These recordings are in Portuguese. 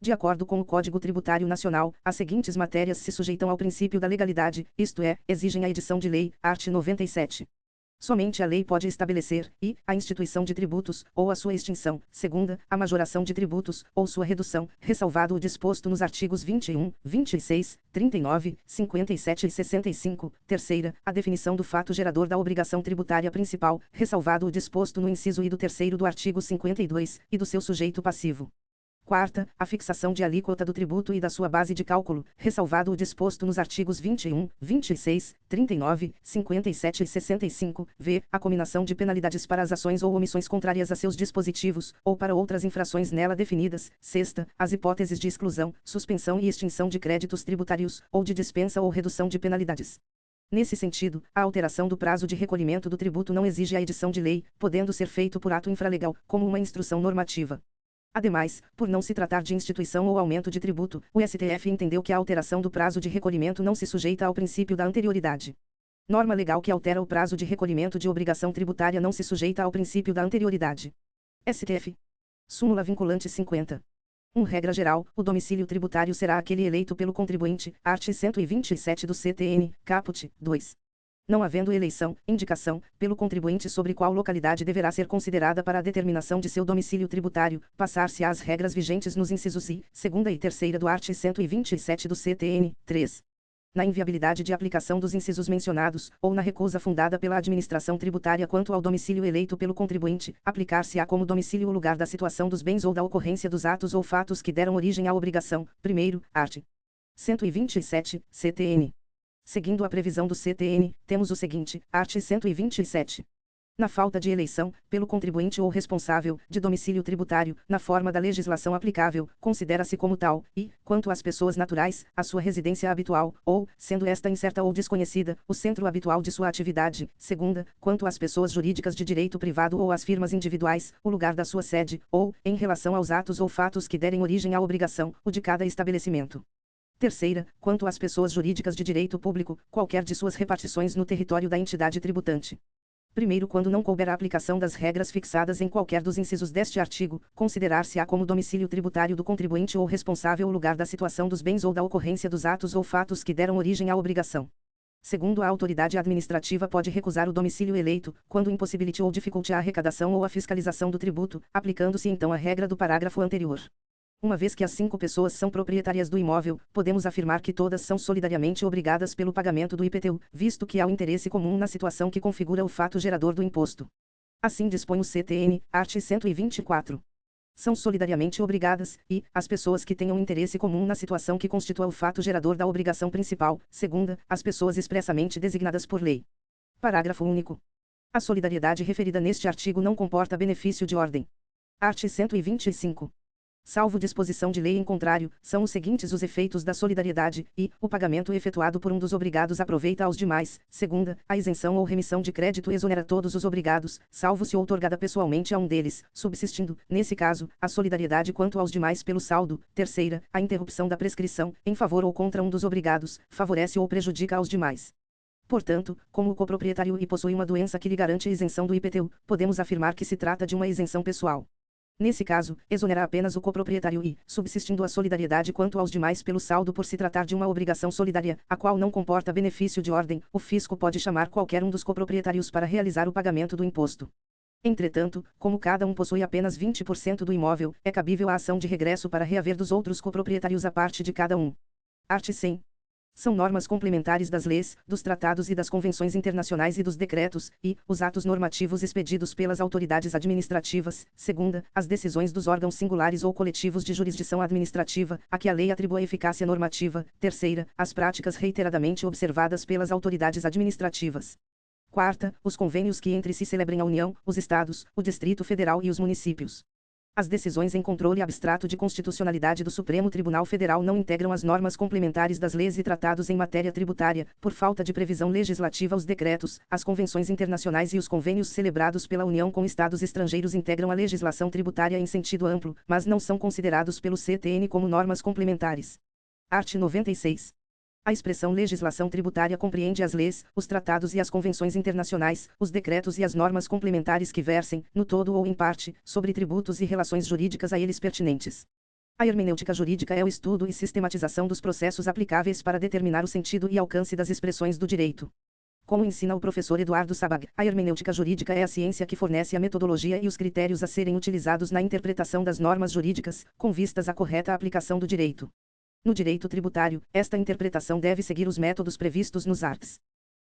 De acordo com o Código Tributário Nacional, as seguintes matérias se sujeitam ao princípio da legalidade, isto é, exigem a edição de lei, art. 97. Somente a lei pode estabelecer, e, a instituição de tributos, ou a sua extinção, segunda, a majoração de tributos, ou sua redução, ressalvado o disposto nos artigos 21, 26, 39, 57 e 65, terceira, a definição do fato gerador da obrigação tributária principal, ressalvado o disposto no inciso I do terceiro do artigo 52, e do seu sujeito passivo. Quarta, a fixação de alíquota do tributo e da sua base de cálculo, ressalvado o disposto nos artigos 21, 26, 39, 57 e 65, v. a cominação de penalidades para as ações ou omissões contrárias a seus dispositivos, ou para outras infrações nela definidas. Sexta, as hipóteses de exclusão, suspensão e extinção de créditos tributários, ou de dispensa ou redução de penalidades. Nesse sentido, a alteração do prazo de recolhimento do tributo não exige a edição de lei, podendo ser feito por ato infralegal, como uma instrução normativa. Ademais, por não se tratar de instituição ou aumento de tributo, o STF entendeu que a alteração do prazo de recolhimento não se sujeita ao princípio da anterioridade. Norma legal que altera o prazo de recolhimento de obrigação tributária não se sujeita ao princípio da anterioridade. STF. Súmula vinculante 50. Regra geral, o domicílio tributário será aquele eleito pelo contribuinte, art. 127 do CTN, caput. 2. Não havendo eleição, indicação, pelo contribuinte sobre qual localidade deverá ser considerada para a determinação de seu domicílio tributário, passar-se às regras vigentes nos incisos I, segunda e terceira do art. 127 do CTN, 3. Na inviabilidade de aplicação dos incisos mencionados, ou na recusa fundada pela administração tributária quanto ao domicílio eleito pelo contribuinte, aplicar-se-á como domicílio o lugar da situação dos bens ou da ocorrência dos atos ou fatos que deram origem à obrigação. Primeiro, art. 127, CTN. Seguindo a previsão do CTN, temos o seguinte, art. 127. Na falta de eleição, pelo contribuinte ou responsável, de domicílio tributário, na forma da legislação aplicável, considera-se como tal, e, quanto às pessoas naturais, a sua residência habitual, ou, sendo esta incerta ou desconhecida, o centro habitual de sua atividade. Segunda, quanto às pessoas jurídicas de direito privado ou às firmas individuais, o lugar da sua sede, ou, em relação aos atos ou fatos que derem origem à obrigação, o de cada estabelecimento. Terceira, quanto às pessoas jurídicas de direito público, qualquer de suas repartições no território da entidade tributante. Primeiro, quando não couber a aplicação das regras fixadas em qualquer dos incisos deste artigo, considerar-se-á como domicílio tributário do contribuinte ou responsável o lugar da situação dos bens ou da ocorrência dos atos ou fatos que deram origem à obrigação. Segundo, a autoridade administrativa pode recusar o domicílio eleito, quando impossibilite ou dificulte a arrecadação ou a fiscalização do tributo, aplicando-se então a regra do parágrafo anterior. Uma vez que as 5 pessoas são proprietárias do imóvel, podemos afirmar que todas são solidariamente obrigadas pelo pagamento do IPTU, visto que há um interesse comum na situação que configura o fato gerador do imposto. Assim dispõe o CTN, art. 124. São solidariamente obrigadas, e, as pessoas que tenham interesse comum na situação que constitua o fato gerador da obrigação principal, segunda, as pessoas expressamente designadas por lei. Parágrafo único. A solidariedade referida neste artigo não comporta benefício de ordem. Art. 125. Salvo disposição de lei em contrário, são os seguintes os efeitos da solidariedade, e, o pagamento efetuado por um dos obrigados aproveita aos demais. Segunda, a isenção ou remissão de crédito exonera todos os obrigados, salvo se outorgada pessoalmente a um deles, subsistindo, nesse caso, a solidariedade quanto aos demais pelo saldo. Terceira, a interrupção da prescrição, em favor ou contra um dos obrigados, favorece ou prejudica aos demais. Portanto, como o coproprietário possui uma doença que lhe garante a isenção do IPTU, podemos afirmar que se trata de uma isenção pessoal. Nesse caso, exonera apenas o coproprietário e, subsistindo a solidariedade quanto aos demais pelo saldo por se tratar de uma obrigação solidária, a qual não comporta benefício de ordem, o fisco pode chamar qualquer um dos coproprietários para realizar o pagamento do imposto. Entretanto, como cada um possui apenas 20% do imóvel, é cabível a ação de regresso para reaver dos outros coproprietários a parte de cada um. Art. 100. São normas complementares das leis, dos tratados e das convenções internacionais e dos decretos, e, os atos normativos expedidos pelas autoridades administrativas. Segunda, as decisões dos órgãos singulares ou coletivos de jurisdição administrativa, a que a lei atribua eficácia normativa. Terceira, as práticas reiteradamente observadas pelas autoridades administrativas. Quarta, os convênios que entre si celebrem a União, os Estados, o Distrito Federal e os municípios. As decisões em controle abstrato de constitucionalidade do Supremo Tribunal Federal não integram as normas complementares das leis e tratados em matéria tributária, por falta de previsão legislativa. Os decretos, as convenções internacionais e os convênios celebrados pela União com estados estrangeiros integram a legislação tributária em sentido amplo, mas não são considerados pelo CTN como normas complementares. Art. 96. A expressão legislação tributária compreende as leis, os tratados e as convenções internacionais, os decretos e as normas complementares que versem, no todo ou em parte, sobre tributos e relações jurídicas a eles pertinentes. A hermenêutica jurídica é o estudo e sistematização dos processos aplicáveis para determinar o sentido e alcance das expressões do direito. Como ensina o professor Eduardo Sabag, a hermenêutica jurídica é a ciência que fornece a metodologia e os critérios a serem utilizados na interpretação das normas jurídicas, com vistas à correta aplicação do direito. No direito tributário, esta interpretação deve seguir os métodos previstos nos arts.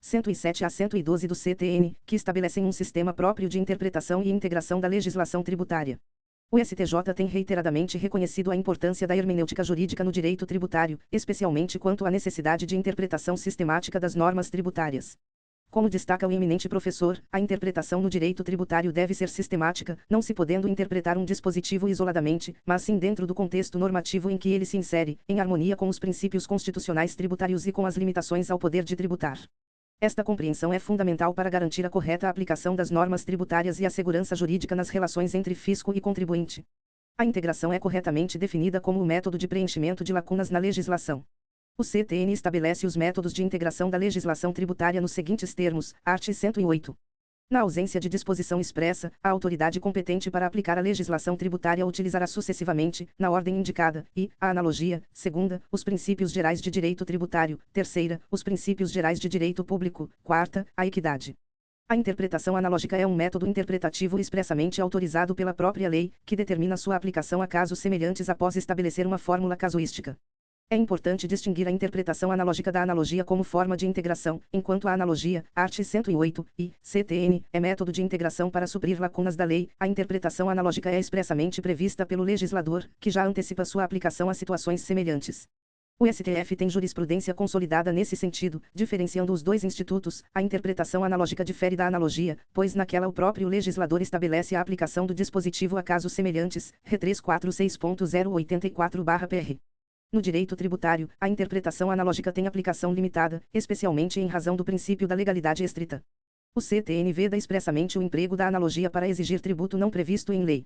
107 a 112 do CTN, que estabelecem um sistema próprio de interpretação e integração da legislação tributária. O STJ tem reiteradamente reconhecido a importância da hermenêutica jurídica no direito tributário, especialmente quanto à necessidade de interpretação sistemática das normas tributárias. Como destaca o eminente professor, a interpretação no direito tributário deve ser sistemática, não se podendo interpretar um dispositivo isoladamente, mas sim dentro do contexto normativo em que ele se insere, em harmonia com os princípios constitucionais tributários e com as limitações ao poder de tributar. Esta compreensão é fundamental para garantir a correta aplicação das normas tributárias e a segurança jurídica nas relações entre fisco e contribuinte. A integração é corretamente definida como o método de preenchimento de lacunas na legislação. O CTN estabelece os métodos de integração da legislação tributária nos seguintes termos: art. 108. Na ausência de disposição expressa, a autoridade competente para aplicar a legislação tributária utilizará sucessivamente, na ordem indicada, e, a analogia; segunda, os princípios gerais de direito tributário; terceira, os princípios gerais de direito público; quarta, a equidade. A interpretação analógica é um método interpretativo expressamente autorizado pela própria lei, que determina sua aplicação a casos semelhantes após estabelecer uma fórmula casuística. É importante distinguir a interpretação analógica da analogia como forma de integração, enquanto a analogia, art. 108, e CTN, é método de integração para suprir lacunas da lei. A interpretação analógica é expressamente prevista pelo legislador, que já antecipa sua aplicação a situações semelhantes. O STF tem jurisprudência consolidada nesse sentido, diferenciando os dois institutos. A interpretação analógica difere da analogia, pois naquela o próprio legislador estabelece a aplicação do dispositivo a casos semelhantes, R. 346.084/PR. No direito tributário, a interpretação analógica tem aplicação limitada, especialmente em razão do princípio da legalidade estrita. O CTN veda expressamente o emprego da analogia para exigir tributo não previsto em lei.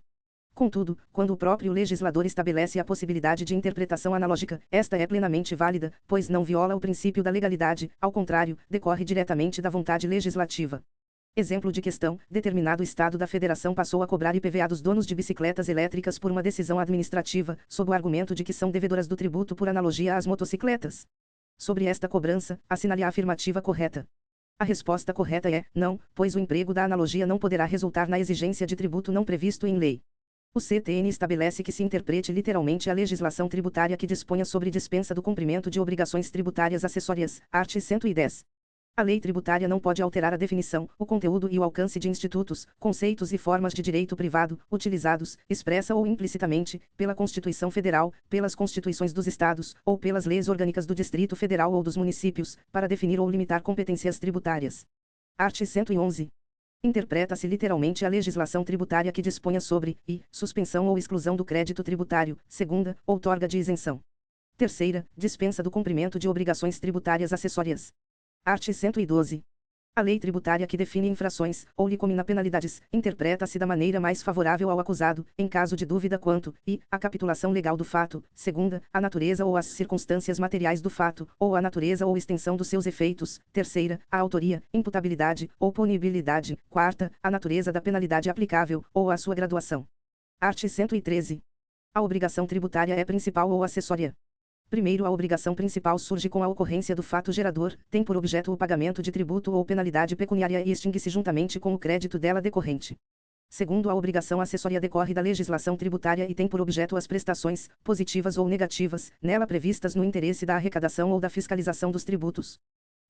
Contudo, quando o próprio legislador estabelece a possibilidade de interpretação analógica, esta é plenamente válida, pois não viola o princípio da legalidade, ao contrário, decorre diretamente da vontade legislativa. Exemplo de questão: determinado estado da federação passou a cobrar IPVA dos donos de bicicletas elétricas por uma decisão administrativa, sob o argumento de que são devedoras do tributo por analogia às motocicletas. Sobre esta cobrança, assinale a afirmativa correta. A resposta correta é: não, pois o emprego da analogia não poderá resultar na exigência de tributo não previsto em lei. O CTN estabelece que se interprete literalmente a legislação tributária que disponha sobre dispensa do cumprimento de obrigações tributárias acessórias, art. 110. A lei tributária não pode alterar a definição, o conteúdo e o alcance de institutos, conceitos e formas de direito privado, utilizados, expressa ou implicitamente, pela Constituição Federal, pelas Constituições dos Estados, ou pelas leis orgânicas do Distrito Federal ou dos municípios, para definir ou limitar competências tributárias. Art. 111. Interpreta-se literalmente a legislação tributária que disponha sobre, e, suspensão ou exclusão do crédito tributário; segunda, outorga de isenção; terceira, dispensa do cumprimento de obrigações tributárias acessórias. Art. 112. A lei tributária que define infrações, ou lhe comina penalidades, interpreta-se da maneira mais favorável ao acusado, em caso de dúvida quanto, e, à capitulação legal do fato; segunda, a natureza ou as circunstâncias materiais do fato, ou a natureza ou extensão dos seus efeitos; terceira, a autoria, imputabilidade, ou punibilidade; quarta, a natureza da penalidade aplicável, ou a sua graduação. Art. 113. A obrigação tributária é principal ou acessória. Primeiro, a obrigação principal surge com a ocorrência do fato gerador, tem por objeto o pagamento de tributo ou penalidade pecuniária e extingue-se juntamente com o crédito dela decorrente. Segundo, a obrigação acessória decorre da legislação tributária e tem por objeto as prestações, positivas ou negativas, nela previstas no interesse da arrecadação ou da fiscalização dos tributos.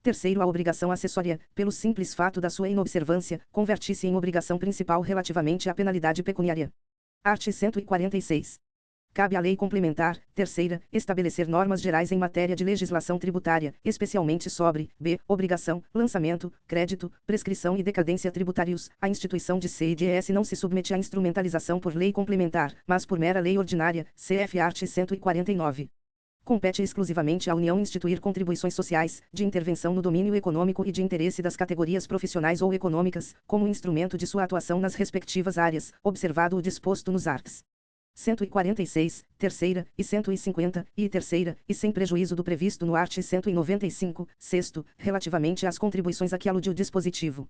Terceiro, a obrigação acessória, pelo simples fato da sua inobservância, converte-se em obrigação principal relativamente à penalidade pecuniária. Art. 146. Cabe à lei complementar, terceira, estabelecer normas gerais em matéria de legislação tributária, especialmente sobre b. obrigação, lançamento, crédito, prescrição e decadência tributários. A instituição de CIDS não se submete à instrumentalização por lei complementar, mas por mera lei ordinária, cf. art. 149. Compete exclusivamente à União instituir contribuições sociais, de intervenção no domínio econômico e de interesse das categorias profissionais ou econômicas, como instrumento de sua atuação nas respectivas áreas, observado o disposto nos arts. 146, terceira, e 150, e terceira, e sem prejuízo do previsto no art. 195, sexto, relativamente às contribuições a que alude o dispositivo.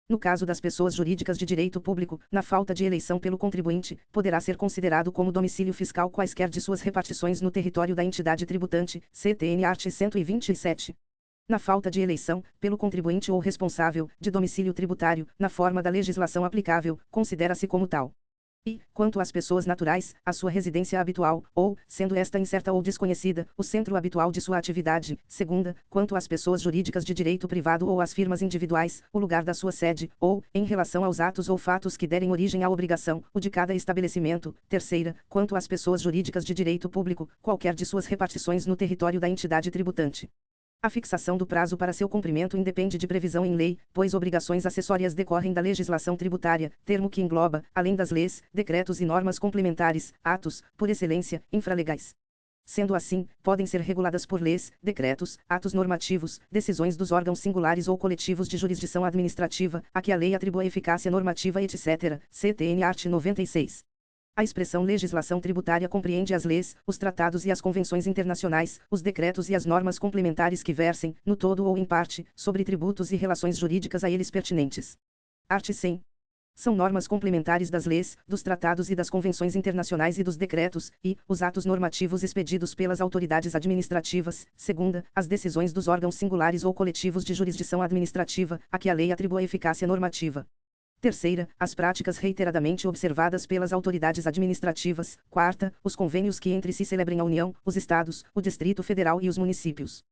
No caso das pessoas jurídicas de direito público, na falta de eleição pelo contribuinte, poderá ser considerado como domicílio fiscal quaisquer de suas repartições no território da entidade tributante, CTN art. 127. Na falta de eleição, pelo contribuinte ou responsável, de domicílio tributário, na forma da legislação aplicável, considera-se como tal. E, quanto às pessoas naturais, a sua residência habitual, ou, sendo esta incerta ou desconhecida, o centro habitual de sua atividade. Segunda, quanto às pessoas jurídicas de direito privado ou às firmas individuais, o lugar da sua sede, ou, em relação aos atos ou fatos que derem origem à obrigação, o de cada estabelecimento. Terceira, quanto às pessoas jurídicas de direito público, qualquer de suas repartições no território da entidade tributante. A fixação do prazo para seu cumprimento independe de previsão em lei, pois obrigações acessórias decorrem da legislação tributária, termo que engloba, além das leis, decretos e normas complementares, atos, por excelência, infralegais. Sendo assim, podem ser reguladas por leis, decretos, atos normativos, decisões dos órgãos singulares ou coletivos de jurisdição administrativa, a que a lei atribua eficácia normativa, etc. CTN art. 96. A expressão legislação tributária compreende as leis, os tratados e as convenções internacionais, os decretos e as normas complementares que versem, no todo ou em parte, sobre tributos e relações jurídicas a eles pertinentes. Art. 100. São normas complementares das leis, dos tratados e das convenções internacionais e dos decretos, e, os atos normativos expedidos pelas autoridades administrativas. Segunda, as decisões dos órgãos singulares ou coletivos de jurisdição administrativa, a que a lei atribua eficácia normativa. Terceira, as práticas reiteradamente observadas pelas autoridades administrativas. Quarta, os convênios que entre si celebrem a União, os Estados, o Distrito Federal e os municípios.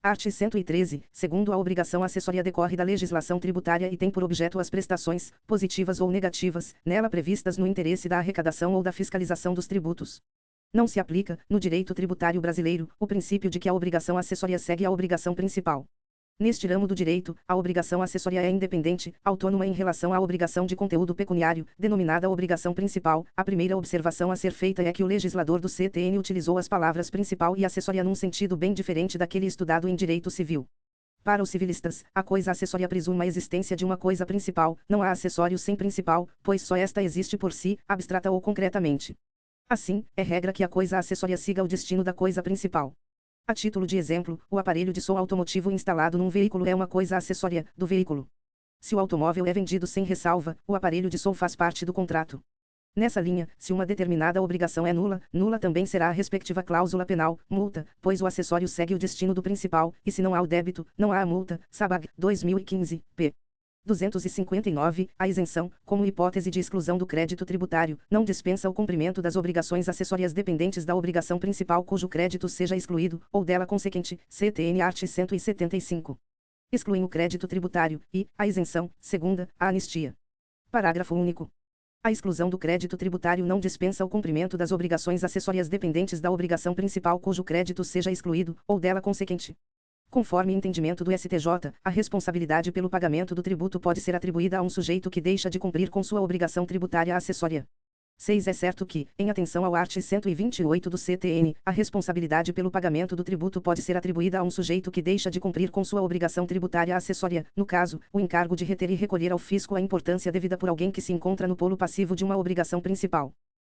Art. 113, segundo a obrigação acessória decorre da legislação tributária e tem por objeto as prestações, positivas ou negativas, nela previstas no interesse da arrecadação ou da fiscalização dos tributos. Não se aplica, no direito tributário brasileiro, o princípio de que a obrigação acessória segue a obrigação principal. Neste ramo do direito, a obrigação acessória é independente, autônoma em relação à obrigação de conteúdo pecuniário, denominada obrigação principal. A primeira observação a ser feita é que o legislador do CTN utilizou as palavras principal e acessória num sentido bem diferente daquele estudado em direito civil. Para os civilistas, a coisa acessória presume a existência de uma coisa principal, não há acessório sem principal, pois só esta existe por si, abstrata ou concretamente. Assim, é regra que a coisa acessória siga o destino da coisa principal. A título de exemplo, o aparelho de som automotivo instalado num veículo é uma coisa acessória do veículo. Se o automóvel é vendido sem ressalva, o aparelho de som faz parte do contrato. Nessa linha, se uma determinada obrigação é nula, nula também será a respectiva cláusula penal, multa, pois o acessório segue o destino do principal, e se não há o débito, não há a multa. Sabag, 2015, p. 259, a isenção, como hipótese de exclusão do crédito tributário, não dispensa o cumprimento das obrigações acessórias dependentes da obrigação principal cujo crédito seja excluído, ou dela consequente. CTN art. 175. Excluem o crédito tributário, e, a isenção, segunda, a anistia. Parágrafo único. A exclusão do crédito tributário não dispensa o cumprimento das obrigações acessórias dependentes da obrigação principal cujo crédito seja excluído, ou dela consequente. Conforme entendimento do STJ, a responsabilidade pelo pagamento do tributo pode ser atribuída a um sujeito que deixa de cumprir com sua obrigação tributária acessória. 6. É certo que, em atenção ao art. 128 do CTN, a responsabilidade pelo pagamento do tributo pode ser atribuída a um sujeito que deixa de cumprir com sua obrigação tributária acessória, no caso, o encargo de reter e recolher ao fisco a importância devida por alguém que se encontra no polo passivo de uma obrigação principal.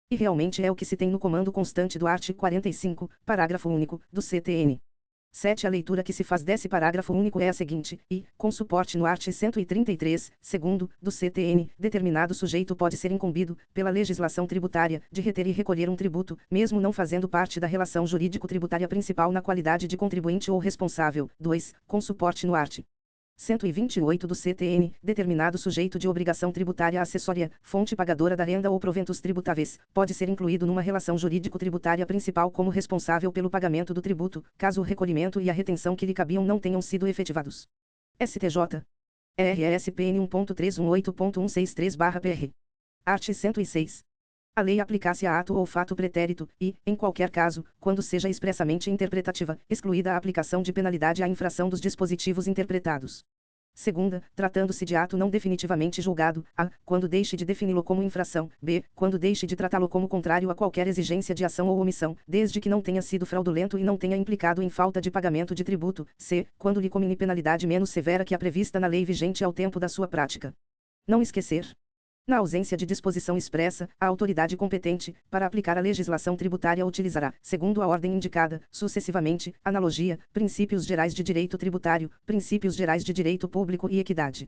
E realmente é o que se tem no comando constante do art. 45, parágrafo único, do CTN. 7. A leitura que se faz desse parágrafo único é a seguinte, e, com suporte no art. 133, segundo, do CTN, determinado sujeito pode ser incumbido, pela legislação tributária, de reter e recolher um tributo, mesmo não fazendo parte da relação jurídico-tributária principal na qualidade de contribuinte ou responsável. 2. Com suporte no art. 128 do CTN, determinado sujeito de obrigação tributária acessória, fonte pagadora da renda ou proventos tributáveis, pode ser incluído numa relação jurídico-tributária principal como responsável pelo pagamento do tributo, caso o recolhimento e a retenção que lhe cabiam não tenham sido efetivados. STJ. RSPN 1.318.163/PR. Art. 106. A lei aplicar-se a ato ou fato pretérito, e, em qualquer caso, quando seja expressamente interpretativa, excluída a aplicação de penalidade à infração dos dispositivos interpretados. Segunda, tratando-se de ato não definitivamente julgado, a, quando deixe de defini-lo como infração, b, quando deixe de tratá-lo como contrário a qualquer exigência de ação ou omissão, desde que não tenha sido fraudulento e não tenha implicado em falta de pagamento de tributo, c, quando lhe comine penalidade menos severa que a prevista na lei vigente ao tempo da sua prática. Não esquecer. Na ausência de disposição expressa, a autoridade competente, para aplicar a legislação tributária utilizará, segundo a ordem indicada, sucessivamente, analogia, princípios gerais de direito tributário, princípios gerais de direito público e equidade.